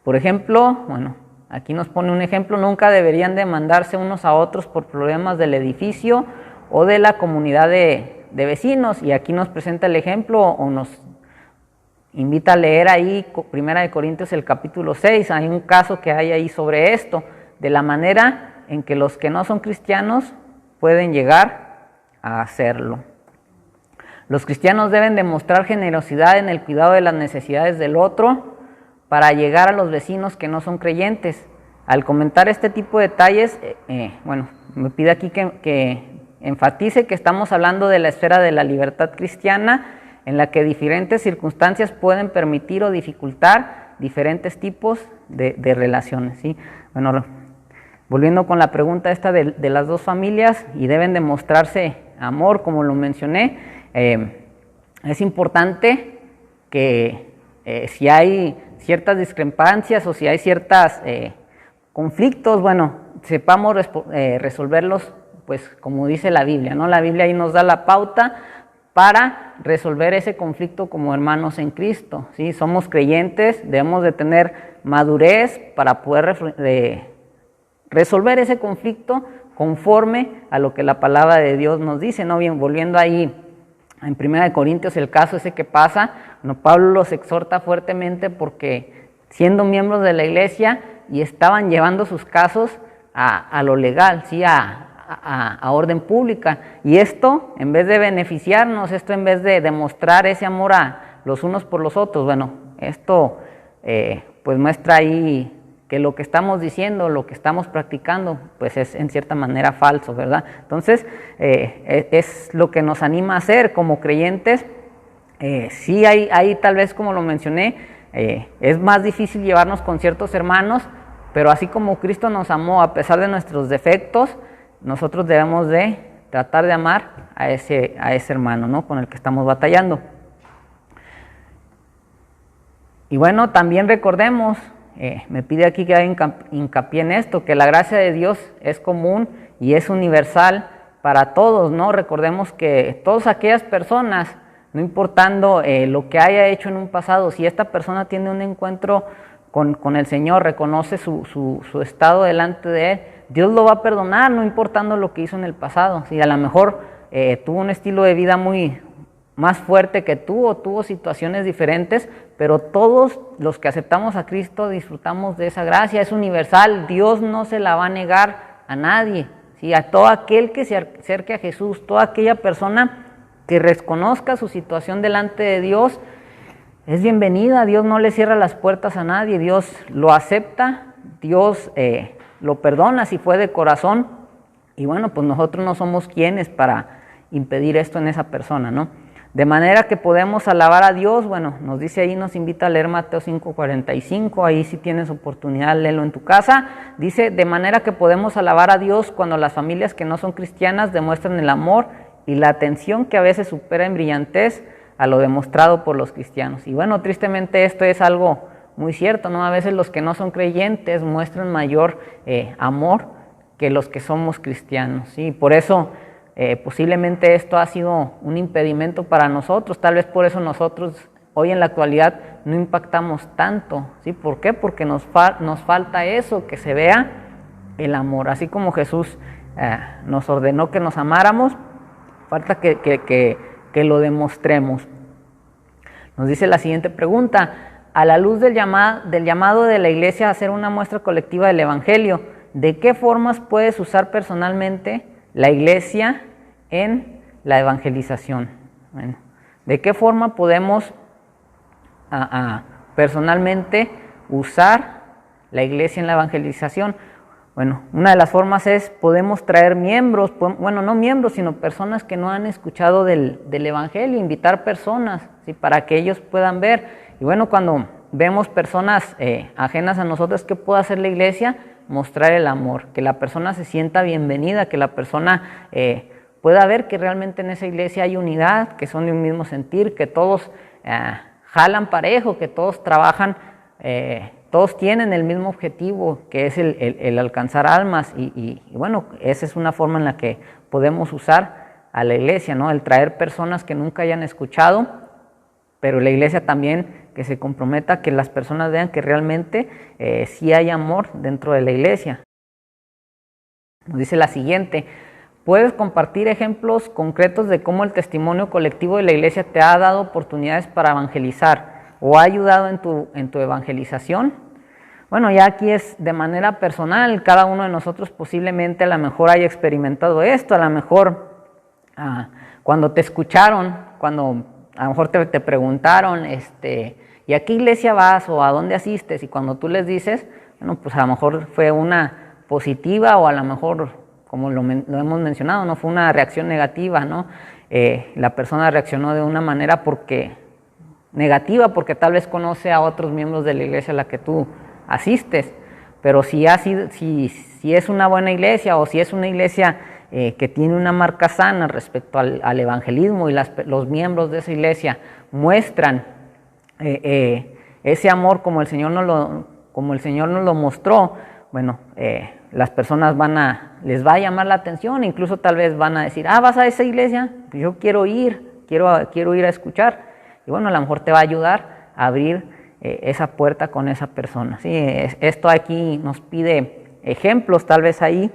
Speaker 1: Por ejemplo, bueno, aquí nos pone un ejemplo, nunca deberían demandarse unos a otros por problemas del edificio o de la comunidad de vecinos, y aquí nos presenta el ejemplo o nos invita a leer ahí 1 Corintios el capítulo 6, hay un caso que hay ahí sobre esto, de la manera en que los que no son cristianos pueden llegar a hacerlo. Los cristianos deben demostrar generosidad en el cuidado de las necesidades del otro para llegar a los vecinos que no son creyentes. Al comentar este tipo de detalles, bueno, me pide aquí que enfatice que estamos hablando de la esfera de la libertad cristiana, en la que diferentes circunstancias pueden permitir o dificultar diferentes tipos de relaciones, ¿sí? Bueno, volviendo con la pregunta esta de las 2 familias, y deben demostrarse amor, como lo mencioné, es importante que si hay ciertas discrepancias o si hay ciertos conflictos, bueno, sepamos resolverlos, pues como dice la Biblia, ¿no? La Biblia ahí nos da la pauta para resolver ese conflicto como hermanos en Cristo, ¿sí? Somos creyentes, debemos de tener madurez para poder resolver ese conflicto conforme a lo que la palabra de Dios nos dice, ¿no? Bien, volviendo ahí en 1 Corintios, el caso ese que pasa, ¿no? Pablo los exhorta fuertemente porque siendo miembros de la iglesia y estaban llevando sus casos a lo legal, ¿sí? A orden pública, y esto en vez de beneficiarnos, esto en vez de demostrar ese amor a los unos por los otros, bueno, esto pues muestra ahí que lo que estamos diciendo, lo que estamos practicando, pues es en cierta manera falso, ¿verdad? Entonces, es lo que nos anima a hacer como creyentes. Sí hay tal vez, como lo mencioné, es más difícil llevarnos con ciertos hermanos, pero así como Cristo nos amó a pesar de nuestros defectos, nosotros debemos de tratar de amar a ese hermano, ¿no? Con el que estamos batallando. Y bueno, también recordemos, me pide aquí que haga hincapié en esto, que la gracia de Dios es común y es universal para todos, ¿no? Recordemos que todas aquellas personas, no importando lo que haya hecho en un pasado, si esta persona tiene un encuentro con el Señor, reconoce su estado delante de Él, Dios lo va a perdonar, no importando lo que hizo en el pasado. Si a lo mejor tuvo un estilo de vida más fuerte que tú o tuvo situaciones diferentes, pero todos los que aceptamos a Cristo disfrutamos de esa gracia, es universal, Dios no se la va a negar a nadie, ¿sí? A todo aquel que se acerque a Jesús, toda aquella persona que reconozca su situación delante de Dios, es bienvenida. Dios no le cierra las puertas a nadie, Dios lo acepta, Dios lo perdona si fue de corazón, y bueno, pues nosotros no somos quienes para impedir esto en esa persona, ¿no? De manera que podemos alabar a Dios, bueno, nos dice ahí, nos invita a leer Mateo 5:45, ahí si tienes oportunidad, léelo en tu casa. Dice, de manera que podemos alabar a Dios cuando las familias que no son cristianas demuestran el amor y la atención que a veces supera en brillantez a lo demostrado por los cristianos. Y bueno, tristemente esto es algo muy cierto, ¿no? A veces los que no son creyentes muestran mayor amor que los que somos cristianos, ¿sí? Por eso posiblemente esto ha sido un impedimento para nosotros, tal vez por eso nosotros hoy en la actualidad no impactamos tanto, ¿sí? ¿Por qué? Porque nos falta eso, que se vea el amor, así como Jesús nos ordenó que nos amáramos, falta que lo demostremos. Nos dice la siguiente pregunta, a la luz del llamado de la iglesia a hacer una muestra colectiva del evangelio, ¿de qué formas puedes usar personalmente la iglesia en la evangelización? Bueno, ¿de qué forma podemos personalmente usar la iglesia en la evangelización? Bueno, una de las formas es, podemos traer miembros, bueno, no miembros, sino personas que no han escuchado del evangelio, invitar personas, ¿sí? Para que ellos puedan ver. Y bueno, cuando vemos personas ajenas a nosotros, ¿qué puede hacer la iglesia? Mostrar el amor, que la persona se sienta bienvenida, que la persona pueda ver que realmente en esa iglesia hay unidad, que son de un mismo sentir, que todos jalan parejo, que todos trabajan, todos tienen el mismo objetivo, que es el alcanzar almas, y bueno, esa es una forma en la que podemos usar a la iglesia, ¿no? El traer personas que nunca hayan escuchado, pero la iglesia también que se comprometa a que las personas vean que realmente sí hay amor dentro de la iglesia. Nos dice la siguiente, ¿puedes compartir ejemplos concretos de cómo el testimonio colectivo de la iglesia te ha dado oportunidades para evangelizar o ha ayudado en tu evangelización? Bueno, ya aquí es de manera personal, cada uno de nosotros posiblemente a lo mejor haya experimentado esto, a lo mejor cuando te escucharon, cuando a lo mejor te preguntaron, ¿y a qué iglesia vas o a dónde asistes? Y cuando tú les dices, bueno, pues a lo mejor fue una positiva o a lo mejor, como lo hemos mencionado, no fue una reacción negativa, ¿no? La persona reaccionó de una manera negativa porque tal vez conoce a otros miembros de la iglesia a la que tú asistes, pero si es una buena iglesia o si es una iglesia que tiene una marca sana respecto al evangelismo y los miembros de esa iglesia muestran ese amor como el Señor nos lo mostró, bueno, las personas les va a llamar la atención, incluso tal vez van a decir, ¿vas a esa iglesia? Yo quiero ir a escuchar, y bueno, a lo mejor te va a ayudar a abrir esa puerta con esa persona, ¿sí? Esto aquí nos pide ejemplos, tal vez ahí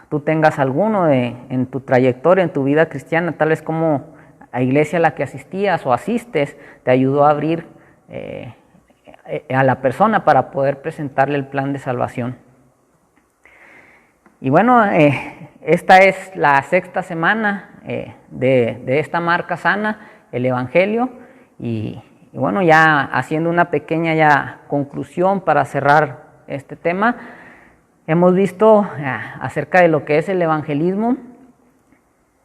Speaker 1: tú tengas alguno en tu trayectoria, en tu vida cristiana, tal vez como la iglesia a la que asistías o asistes te ayudó a abrir a la persona para poder presentarle el plan de salvación. Y bueno, esta es la sexta semana de esta marca sana, el Evangelio, y bueno, ya haciendo una pequeña conclusión para cerrar este tema, hemos visto acerca de lo que es el evangelismo.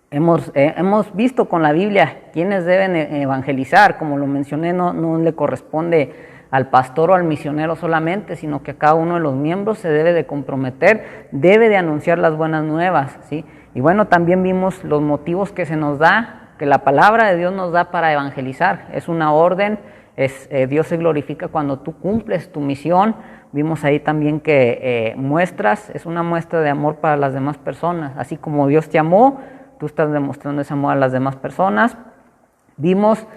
Speaker 1: Hemos visto con la Biblia quiénes deben evangelizar. Como lo mencioné, no le corresponde al pastor o al misionero solamente, sino que cada uno de los miembros se debe de comprometer, debe de anunciar las buenas nuevas, ¿sí? Y bueno, también vimos los motivos que se nos da, que la palabra de Dios nos da para evangelizar. Es una orden, Dios se glorifica cuando tú cumples tu misión. Vimos ahí también que es una muestra de amor para las demás personas. Así como Dios te amó, tú estás demostrando ese amor a las demás personas. Vimos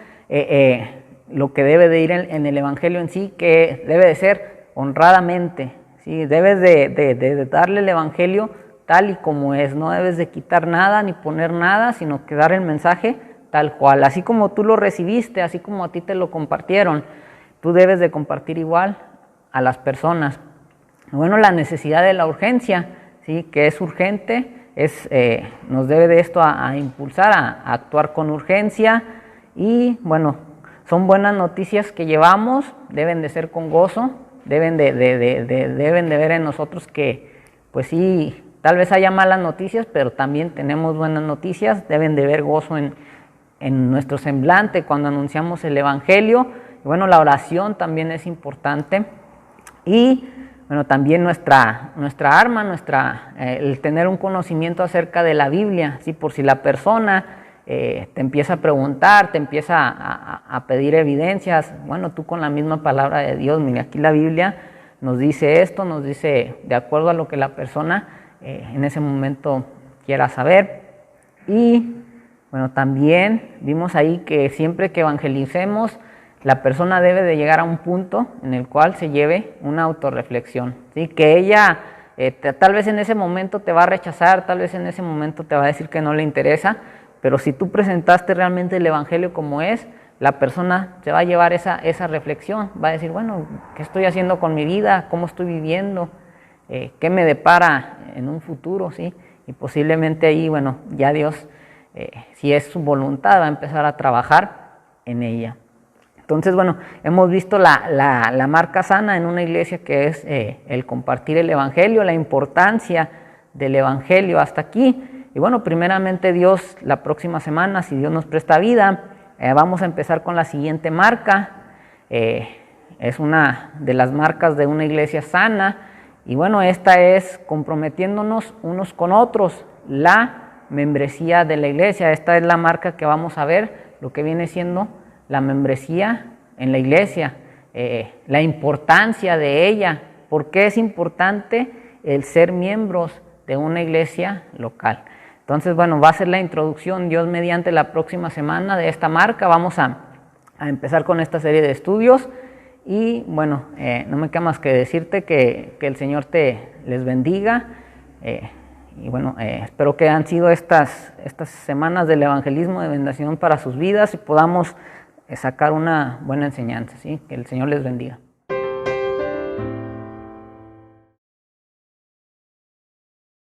Speaker 1: lo que debe de ir en el evangelio en sí, que debe de ser honradamente, ¿sí? Debes de darle el evangelio tal y como es, no debes de quitar nada ni poner nada, sino que dar el mensaje tal cual, así como tú lo recibiste, así como a ti te lo compartieron, tú debes de compartir igual a las personas. Bueno, la necesidad de la urgencia, ¿sí? Que es urgente, nos debe de esto a impulsar a actuar con urgencia, y bueno, son buenas noticias que llevamos, deben de ser con gozo, deben de ver en nosotros que pues sí, tal vez haya malas noticias, pero también tenemos buenas noticias, deben de ver gozo en nuestro semblante cuando anunciamos el Evangelio. Y bueno, la oración también es importante. Y bueno, también nuestra arma, el tener un conocimiento acerca de la Biblia, ¿sí? Por si la persona te empieza a preguntar, te empieza a pedir evidencias, bueno, tú con la misma palabra de Dios, mira, aquí la Biblia nos dice esto, nos dice de acuerdo a lo que la persona en ese momento quiera saber. Y bueno, también vimos ahí que siempre que evangelicemos, la persona debe de llegar a un punto en el cual se lleve una autorreflexión, ¿sí? Que ella tal vez en ese momento te va a rechazar, tal vez en ese momento te va a decir que no le interesa, pero si tú presentaste realmente el Evangelio como es, la persona se va a llevar esa reflexión, va a decir, bueno, ¿qué estoy haciendo con mi vida? ¿Cómo estoy viviendo? ¿Qué me depara en un futuro? ¿Sí? Y posiblemente ahí, bueno, ya Dios, si es su voluntad, va a empezar a trabajar en ella. Entonces, bueno, hemos visto la marca sana en una iglesia que es el compartir el Evangelio, la importancia del Evangelio hasta aquí. Y bueno, primeramente Dios, la próxima semana, si Dios nos presta vida, vamos a empezar con la siguiente marca. Es una de las marcas de una iglesia sana. Y bueno, esta es comprometiéndonos unos con otros, la membresía de la iglesia. Esta es la marca que vamos a ver, lo que viene siendo la membresía en la iglesia, la importancia de ella, por qué es importante el ser miembros de una iglesia local. Entonces, bueno, va a ser la introducción, Dios mediante, la próxima semana de esta marca. Vamos a empezar con esta serie de estudios y bueno, no me queda más que decirte que el Señor les bendiga y bueno, espero que han sido estas semanas del evangelismo de bendición para sus vidas y podamos sacar una buena enseñanza, ¿sí? Que el Señor les bendiga.